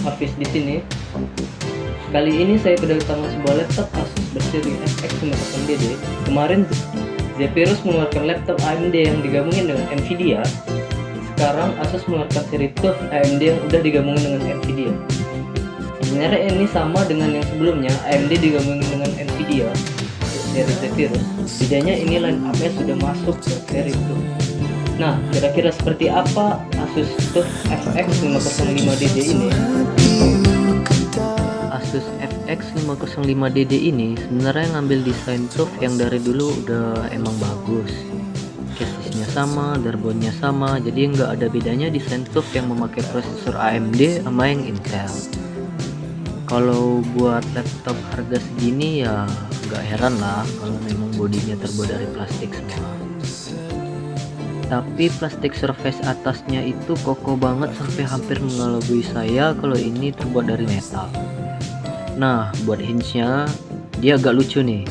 Hafiz di sini. Kali ini saya kedatangan sebuah laptop Asus berseri FX 50DD. Kemarin Zephyrus mengeluarkan laptop AMD yang digabungin dengan Nvidia. Sekarang Asus mengeluarkan seri TUF AMD yang udah digabungin dengan Nvidia. Sebenarnya ini sama dengan yang sebelumnya, AMD digabungin dengan Nvidia seri Zephyrus. Bedanya ini line up-nya sudah masuk ke seri TUF. Nah, kira-kira seperti apa Asus TUF FX 505DD ini? Asus FX 505DD ini sebenarnya ngambil desain TUF yang dari dulu udah emang bagus. Casesnya sama, darboardnya sama, jadi nggak ada bedanya desain TUF yang memakai prosesor AMD sama yang Intel. Kalau buat laptop harga segini ya nggak heran lah kalau memang bodinya terbuat dari plastik semua. Tapi plastik surface atasnya itu kokoh banget sampai hampir mengelabui saya kalau ini terbuat dari metal. Nah, buat hinge-nya dia agak lucu nih.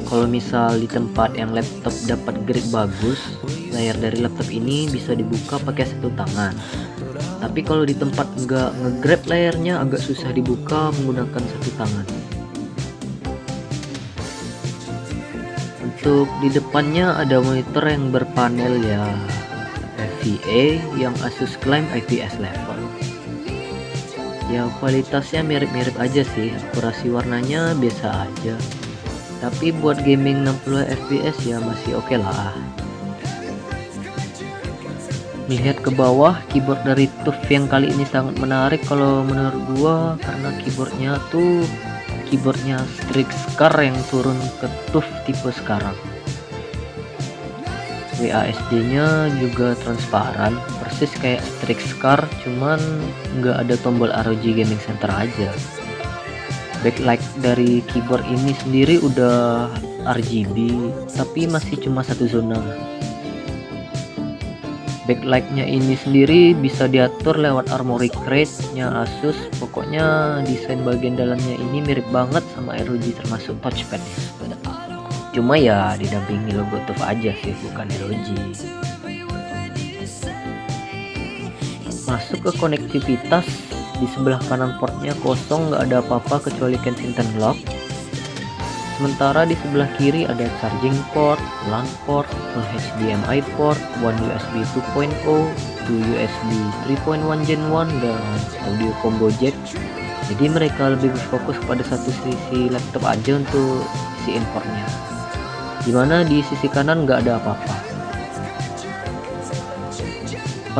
Kalau misal di tempat yang laptop dapat grip bagus, layar dari laptop ini bisa dibuka pakai satu tangan. Tapi kalau di tempat nggak nge-grab layarnya agak susah dibuka menggunakan satu tangan. Untuk di depannya ada monitor yang berpanel ya FVA yang Asus klaim IPS level. Ya kualitasnya mirip-mirip aja sih, akurasi warnanya biasa aja. Tapi buat gaming 60 fps ya masih oke lah. Melihat ke bawah, keyboard dari TUF yang kali ini sangat menarik kalau menurut gua karena keyboardnya Strix Scar yang turun ke TUF tipe sekarang. WASD nya juga transparan, persis kayak Strix Scar, cuman nggak ada tombol ROG Gaming Center aja. Backlight dari keyboard ini sendiri udah RGB, tapi masih cuma satu zona. Backlightnya ini sendiri bisa diatur lewat Armoury Crate-nya Asus. Pokoknya desain bagian dalamnya ini mirip banget sama ROG termasuk touchpadnya. Cuma ya didampingi logo TUF aja sih, bukan ROG. Masuk ke konektivitas, di sebelah kanan portnya kosong, nggak ada apa-apa kecuali Kensington lock. Sementara di sebelah kiri ada charging port, LAN port, full HDMI port, one USB 2.0, 2 USB 3.1 Gen 1 dan audio combo jack. Jadi mereka lebih berfokus pada satu sisi laptop aja untuk isi importnya. Dimana di sisi kanan nggak ada apa-apa.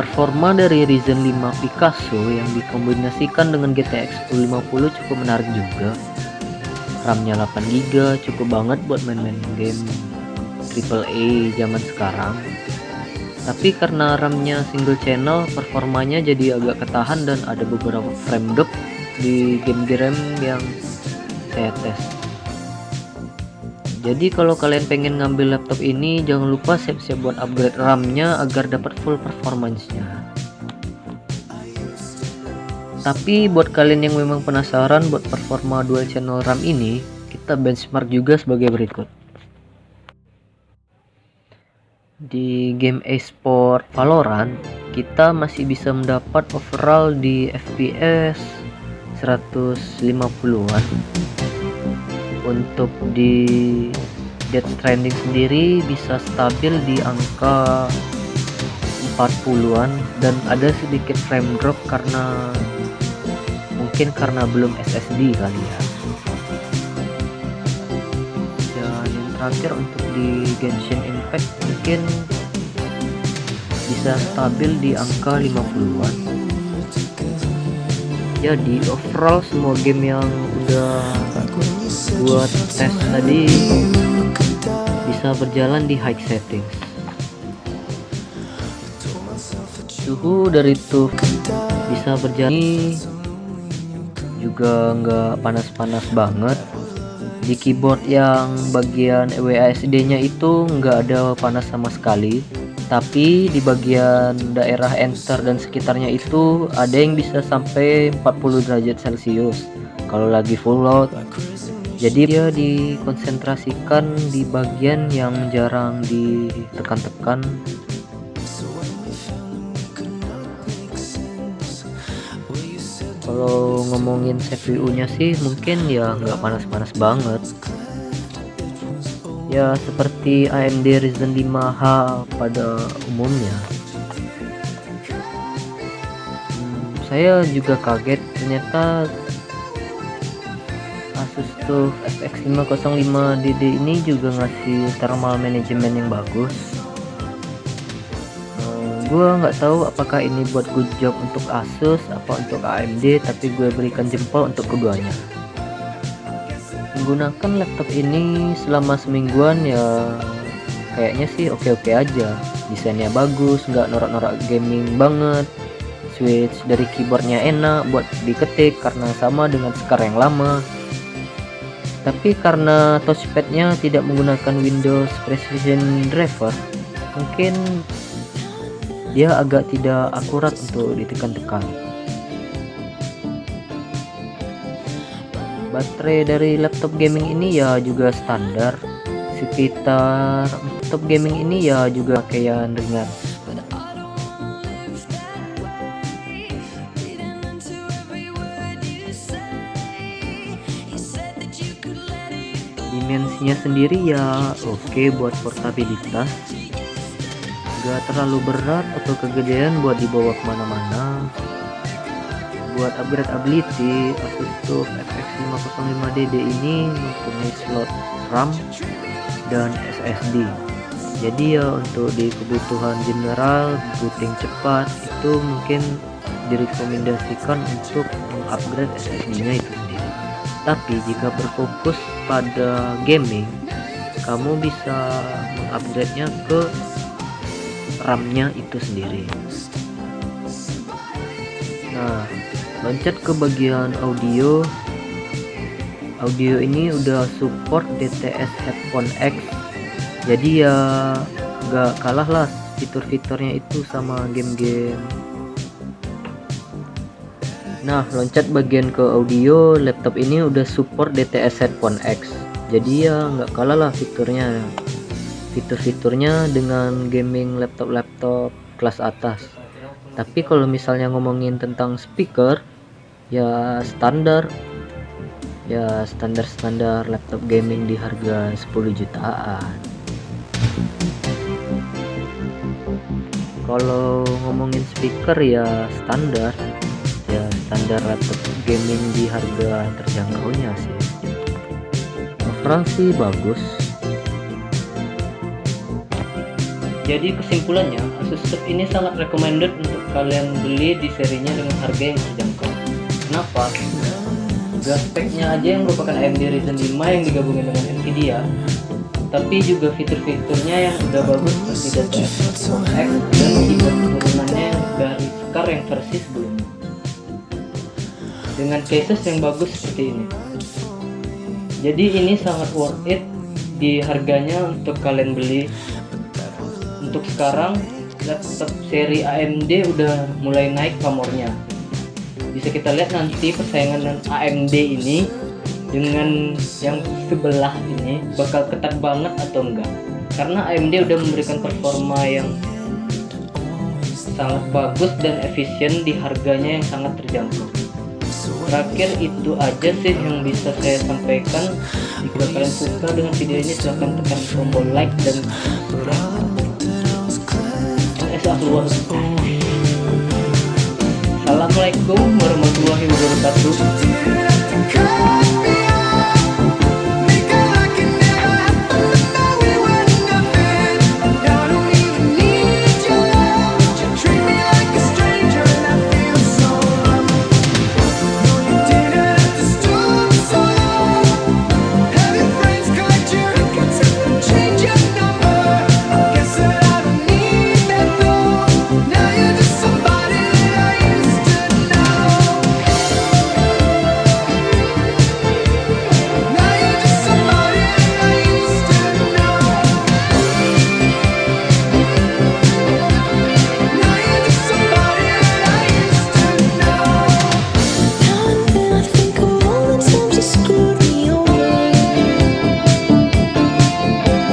Performa dari Ryzen 5 Picasso yang dikombinasikan dengan GTX 1050 cukup menarik juga. RAM-nya 8GB, cukup banget buat main-main game AAA zaman sekarang. Tapi karena RAM-nya single channel, performanya jadi agak ketahan dan ada beberapa frame drop di game yang saya tes. Jadi kalau kalian pengen ngambil laptop ini, jangan lupa siap-siap buat upgrade RAM-nya agar dapat full performance-nya. Tapi buat kalian yang memang penasaran buat performa dual channel RAM ini, kita benchmark juga sebagai berikut. Di game e-sport Valorant, kita masih bisa mendapat overall di FPS 150-an. Untuk di Death Stranding sendiri bisa stabil di angka 40-an dan ada sedikit frame drop mungkin karena belum SSD kali ya. Dan yang terakhir untuk di Genshin Impact mungkin bisa stabil di angka 50-an. Jadi overall semua game yang udah buat tes tadi bisa berjalan di high settings. Suhu dari TUF bisa berjalan juga nggak panas-panas banget. Di keyboard yang bagian WASD nya itu nggak ada panas sama sekali, tapi di bagian daerah enter dan sekitarnya itu ada yang bisa sampai 40 derajat Celcius kalau lagi full load. Jadi dia dikonsentrasikan di bagian yang jarang ditekan-tekan. Kalau ngomongin CPU-nya sih mungkin ya nggak panas-panas banget. Ya seperti AMD Ryzen 5H pada umumnya. Saya juga kaget ternyata Asus TUF FX 505DD ini juga ngasih thermal management yang bagus. Gua nggak tahu apakah ini buat good job untuk Asus apa untuk AMD, tapi gue berikan jempol untuk keduanya. Menggunakan laptop ini selama semingguan ya kayaknya sih oke-oke aja. Desainnya bagus, nggak norak-norak gaming banget. Switch dari keyboardnya enak buat diketik karena sama dengan Scar yang lama. Tapi karena touchpadnya tidak menggunakan Windows Precision Driver, mungkin dia agak tidak akurat untuk ditekan-tekan. Baterai dari laptop gaming ini ya juga standar, sekitar laptop gaming ini ya juga pakaian ringan. Dimensinya sendiri ya oke buat portabilitas, gak terlalu berat atau kegedean buat dibawa kemana-mana. Buat upgrade ability, Asus TUF FX 505DD ini mempunyai slot RAM dan SSD. Jadi ya untuk di kebutuhan general, booting cepat itu mungkin direkomendasikan untuk mengupgrade SSD-nya itu sendiri. Tapi jika berfokus pada gaming, kamu bisa mengupgrade-nya ke RAM-nya itu sendiri. Nah, loncat ke bagian audio. Audio ini udah support DTS Headphone X, jadi ya gak kalah lah fitur-fiturnya itu sama game-game. Nah, loncat bagian ke audio, laptop ini udah support DTS Headphone X, jadi ya gak kalah lah fitur-fiturnya dengan gaming laptop kelas atas. Tapi kalau misalnya ngomongin tentang speaker, ya standar laptop gaming di harga 10 jutaan. Kalau ngomongin speaker ya standar laptop gaming di harga terjangkaunya sih. Overall sih bagus. Jadi kesimpulannya, Asus TUF ini sangat recommended untuk kalian beli di serinya dengan harga yang terjangkau. Kenapa? Speknya aja yang merupakan AMD Ryzen 5 yang digabungin dengan Nvidia, tapi juga fitur-fiturnya yang udah bagus seperti DTS Headphone X dan keyboard turunannya dari Scar yang versi sebelumnya, dengan cases yang bagus seperti ini. Jadi ini sangat worth it di harganya untuk kalian beli. Untuk sekarang laptop seri AMD udah mulai naik pamornya. Bisa kita lihat nanti persaingan dengan AMD ini dengan yang sebelah ini bakal ketat banget atau enggak, karena AMD udah memberikan performa yang sangat bagus dan efisien di harganya yang sangat terjangkau. Terakhir itu aja sih yang bisa saya sampaikan. Jika kalian suka dengan video ini silahkan tekan tombol like dan subscribe. Assalamualaikum warahmatullahi wabarakatuh.